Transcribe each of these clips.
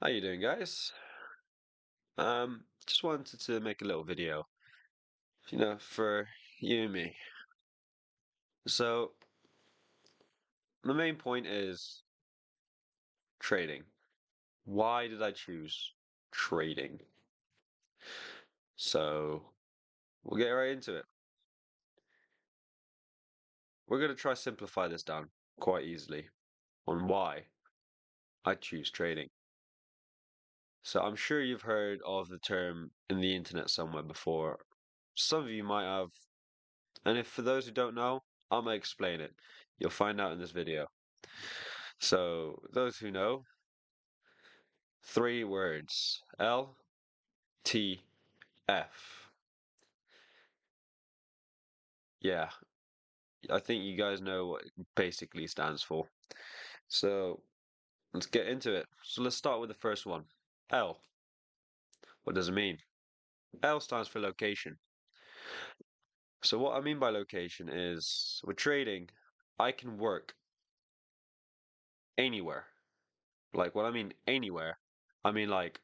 How you doing, guys? Just wanted to make a little video, for you and me. So, the main point is trading. Why did I choose trading? So, we'll get right into it. We're going to try simplify this down quite easily on why I choose trading. So, I'm sure you've heard of the term in the internet somewhere before. Some of you might have, and if for those who don't know, I'm gonna explain it. You'll find out in this video. So, those who know, three words LTF. Yeah, I think you guys know what it basically stands for. So, let's get into it. So, let's start with the first one L. What does it mean? L stands for location. So, what I mean by location is with trading, I can work anywhere. Like, what I mean anywhere, I mean, like,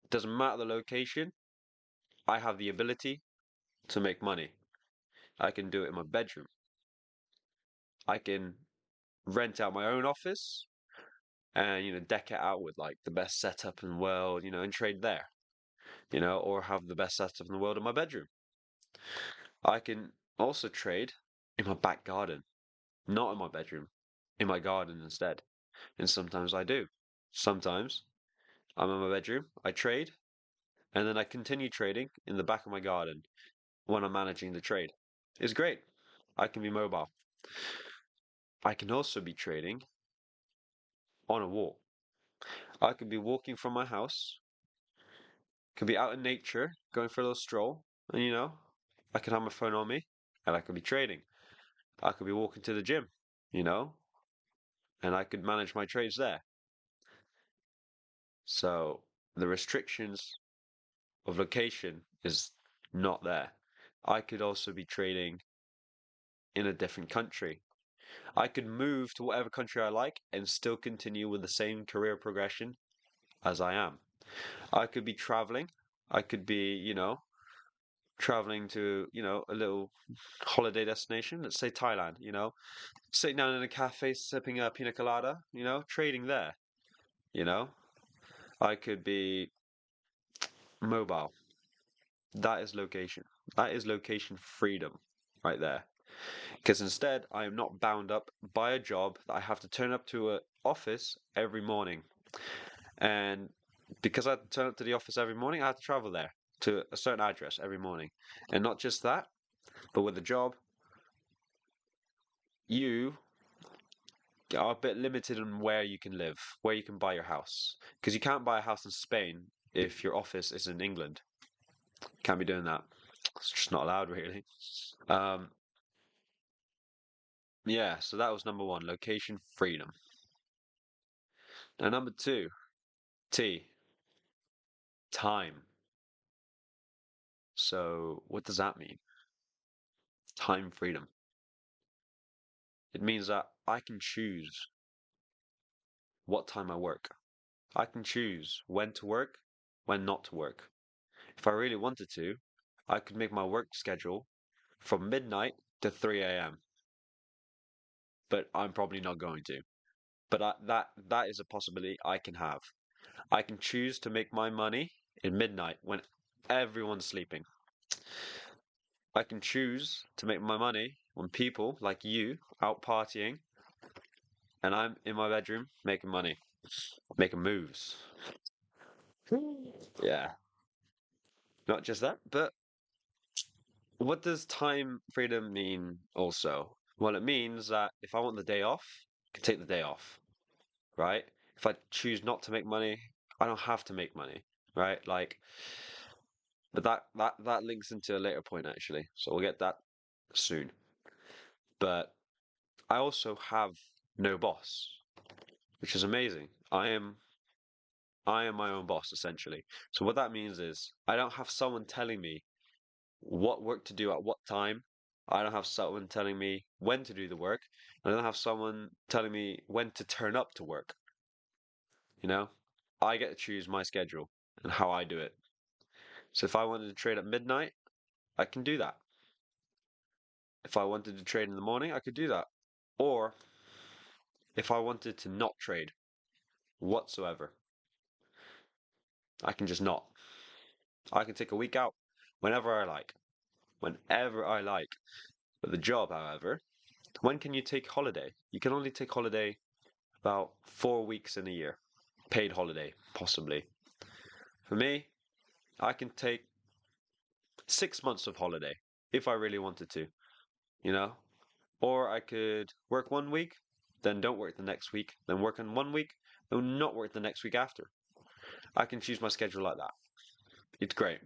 doesn't matter the location, I have the ability to make money. I can do it in my bedroom. I can rent out my own office and deck it out with like the best setup in the world, and trade there, or have the best setup in the world in my bedroom. I can also trade in my back garden, not in my bedroom, in my garden instead. And sometimes I do. Sometimes I'm in my bedroom, I trade, and then I continue trading in the back of my garden when I'm managing the trade. It's great. I can be mobile. I can also be trading on a walk. I could be walking from my house, could be out in nature, going for a little stroll, and I could have my phone on me, and I could be trading. I could be walking to the gym, you know, and I could manage my trades there. So the restrictions of location is not there. I could also be trading in a different country. I could move to whatever country I like and still continue with the same career progression as I am. I could be traveling. I could be, traveling to, a little holiday destination, let's say Thailand, sitting down in a cafe, sipping a pina colada, trading there, you know. I could be mobile. That is location. That is location freedom right there. Because instead, I am not bound up by a job that I have to turn up to an office every morning. And because I turn up to the office every morning, I have to travel there to a certain address every morning. And not just that, but with a job, you are a bit limited on where you can live, where you can buy your house. Because you can't buy a house in Spain if your office is in England. Can't be doing that. It's just not allowed, really. Um, yeah, so that was number one, location freedom. Now, number two, T, time. So, what does that mean? Time freedom. It means that I can choose what time I work. I can choose when to work, when not to work. If I really wanted to, I could make my work schedule from midnight to 3 a.m. But I'm probably not going to. But that is a possibility I can have. I can choose to make my money in midnight when everyone's sleeping. I can choose to make my money when people like you out partying and I'm in my bedroom making money, making moves. Yeah, not just that, but what does time freedom mean also? Well, it means that if I want the day off, I can take the day off, right? If I choose not to make money, I don't have to make money, right? Like, but that links into a later point actually, so we'll get that soon. But I also have no boss, which is amazing. I am my own boss essentially. So what that means is I don't have someone telling me what work to do at what time. I don't have someone telling me when to do the work. I don't have someone telling me when to turn up to work, you know? I get to choose my schedule and how I do it. So if I wanted to trade at midnight, I can do that. If I wanted to trade in the morning, I could do that. Or if I wanted to not trade whatsoever, I can just not. I can take a week out whenever I like. Whenever I like. But the job, however, when can you take holiday? You can only take holiday about 4 weeks in a year. Paid holiday, possibly. For me, I can take 6 months of holiday if I really wanted to, you know? Or I could work 1 week, then don't work the next week, then work in 1 week, then not work the next week after. I can choose my schedule like that. It's great.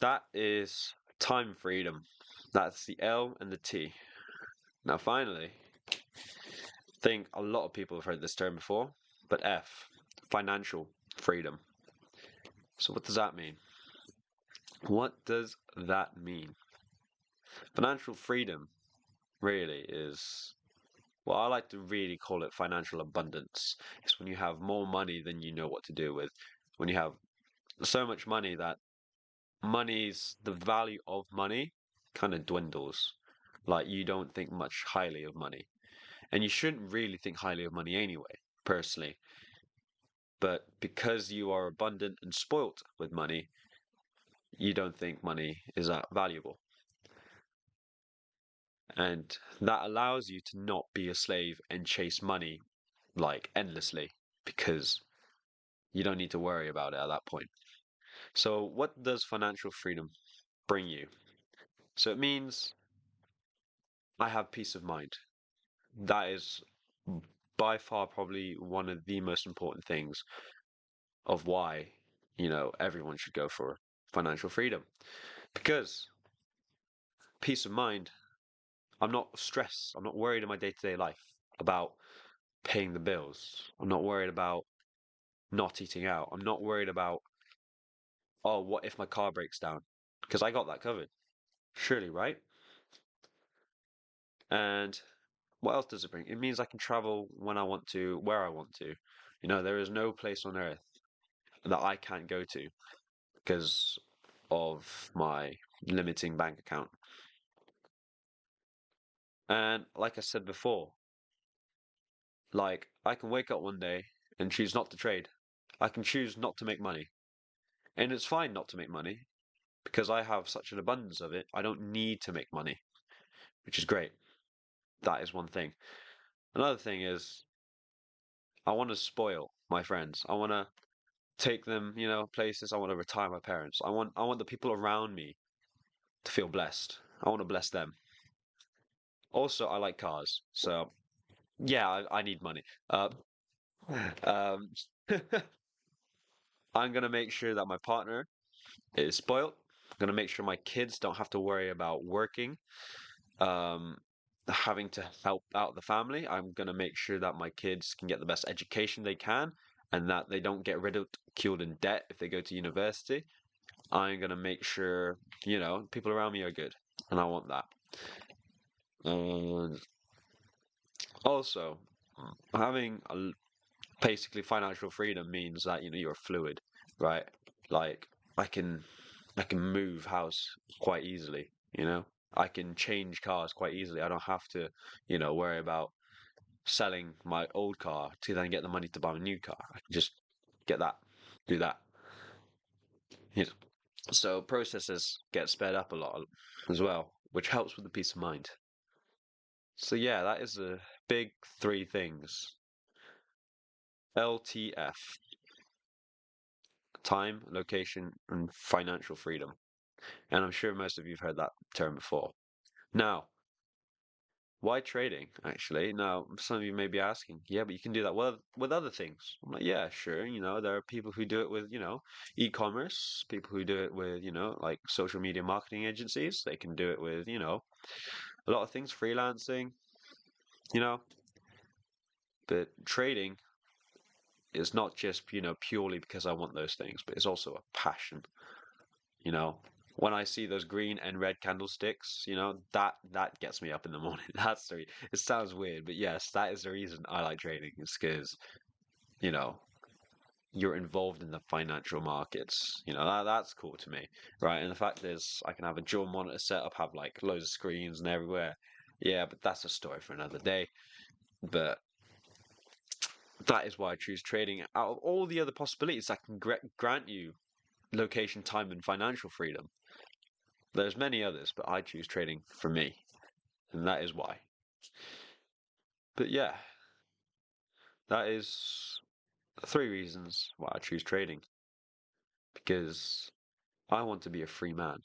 That is time freedom. That's the L and the T. Now, finally, I think a lot of people have heard this term before, but F, financial freedom. So, what does that mean? What does that mean? Financial freedom really is, well, I like to really call it financial abundance. It's when you have more money than you know what to do with. When you have so much money that the value of money kind of dwindles. Like you don't think much highly of money. And you shouldn't really think highly of money anyway, personally. But because you are abundant and spoilt with money, you don't think money is that valuable. And that allows you to not be a slave and chase money like endlessly because you don't need to worry about it at that point. So, what does financial freedom bring you? So, it means I have peace of mind. That is by far probably one of the most important things of why, everyone should go for financial freedom. Because peace of mind, I'm not stressed. I'm not worried in my day-to-day life about paying the bills. I'm not worried about not eating out. I'm not worried about, oh, what if my car breaks down? Because I got that covered. Surely, right? And what else does it bring? It means I can travel when I want to, where I want to. There is no place on earth that I can't go to because of my limiting bank account. And like I said before, like I can wake up one day and choose not to trade. I can choose not to make money. And it's fine not to make money because I have such an abundance of it. I don't need to make money, which is great. That is one thing. Another thing is I want to spoil my friends. I want to take them, places. I want to retire my parents. I want the people around me to feel blessed. I want to bless them. Also, I like cars, so yeah, I need money. Um, I'm gonna make sure that my partner is spoiled. I'm gonna make sure my kids don't have to worry about working, um, having to help out the family. I'm gonna make sure that my kids can get the best education they can, and that they don't get ridiculed in debt if they go to university. I'm gonna make sure, people around me are good, and I want that. And also, having basically financial freedom means that you're fluid, right? Like I can I can move house quite easily, I can change cars quite easily. I don't have to, worry about selling my old car to then get the money to buy a new car. I can just get that, do that. You know, So processes get sped up a lot as well, which helps with the peace of mind. So yeah, that is the big three things. LTF: time, location, and financial freedom. And I'm sure most of you have heard that term before. Now, why trading, actually? Now, some of you may be asking, yeah, but you can do that with other things. I'm like, yeah, sure. There are people who do it with, e-commerce, people who do it with, like social media marketing agencies. They can do it with, a lot of things, freelancing, you know. But trading is not just, purely because I want those things, but it's also a passion, you know. When I see those green and red candlesticks, that gets me up in the morning. It sounds weird, but yes, that is the reason I like trading. It's because you know, you're involved in the financial markets. That's cool to me, right? And the fact is, I can have a dual monitor setup, have like loads of screens and everywhere. Yeah, but that's a story for another day. But that is why I choose trading. Out of all the other possibilities that can grant you location, time, and financial freedom, there's many others, but I choose trading for me, and that is why. But yeah, that is three reasons why I choose trading. Because I want to be a free man.